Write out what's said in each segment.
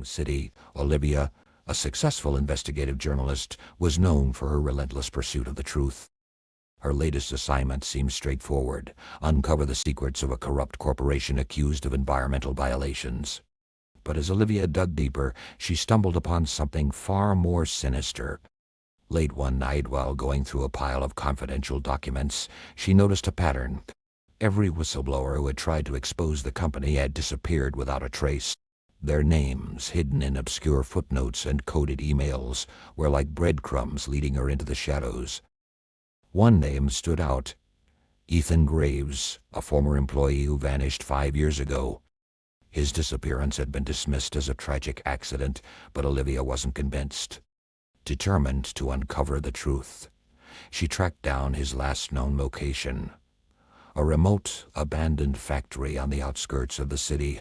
city, Olivia, a successful investigative journalist, was known for her relentless pursuit of the truth. Her latest assignment seemed straightforward: uncover the secrets of a corrupt corporation accused of environmental violations. But as Olivia dug deeper, she stumbled upon something far more sinister. Late one night, while going through a pile of confidential documents, she noticed a pattern. Every whistleblower who had tried to expose the company had disappeared without a trace. Their names, hidden in obscure footnotes and coded emails, were like breadcrumbs leading her into the shadows. One name stood out: Ethan Graves, a former employee who vanished 5 years ago. His disappearance had been dismissed as a tragic accident, but Olivia wasn't convinced. Determined to uncover the truth, she tracked down his last known location: a remote, abandoned factory on the outskirts of the city.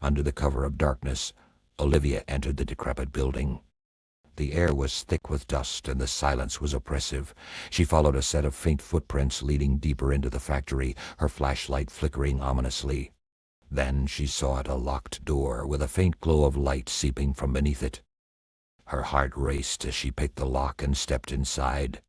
Under the cover of darkness, Olivia entered the decrepit building. The air was thick with dust and the silence was oppressive. She followed a set of faint footprints leading deeper into the factory, her flashlight flickering ominously. Then she saw a locked door with a faint glow of light seeping from beneath it. Her heart raced as she picked the lock and stepped inside.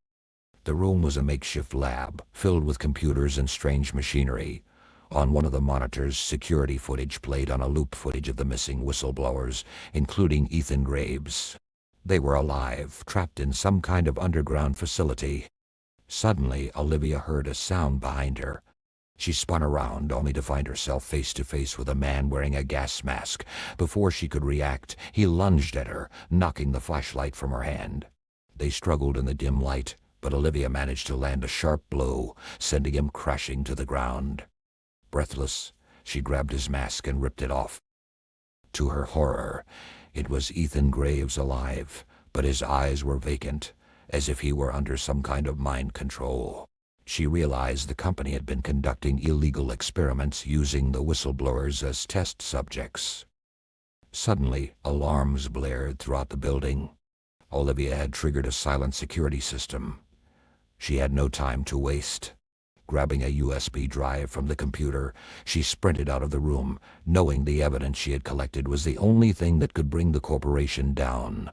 The room was a makeshift lab, filled with computers and strange machinery. On one of the monitors, security footage played on a loop footage of the missing whistleblowers, including Ethan Graves. They were alive, trapped in some kind of underground facility. Suddenly, Olivia heard a sound behind her. She spun around, only to find herself face to face with a man wearing a gas mask. Before she could react, he lunged at her, knocking the flashlight from her hand. They struggled in the dim light, but Olivia managed to land a sharp blow, sending him crashing to the ground. Breathless, she grabbed his mask and ripped it off. To her horror, it was Ethan Graves alive, but his eyes were vacant, as if he were under some kind of mind control. She realized the company had been conducting illegal experiments using the whistleblowers as test subjects. Suddenly, alarms blared throughout the building. Olivia had triggered a silent security system. She had no time to waste. Grabbing a USB drive from the computer, she sprinted out of the room, knowing the evidence she had collected was the only thing that could bring the corporation down.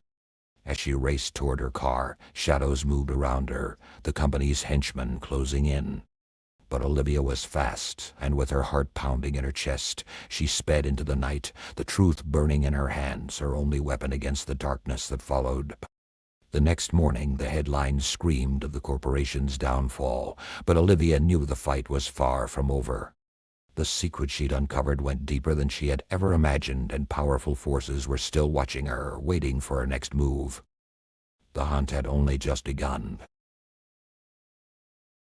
As she raced toward her car, shadows moved around her, the company's henchmen closing in. But Olivia was fast, and with her heart pounding in her chest, she sped into the night, the truth burning in her hands, her only weapon against the darkness that followed. The next morning, the headlines screamed of the corporation's downfall, but Olivia knew the fight was far from over. The secret she'd uncovered went deeper than she had ever imagined, and powerful forces were still watching her, waiting for her next move. The hunt had only just begun.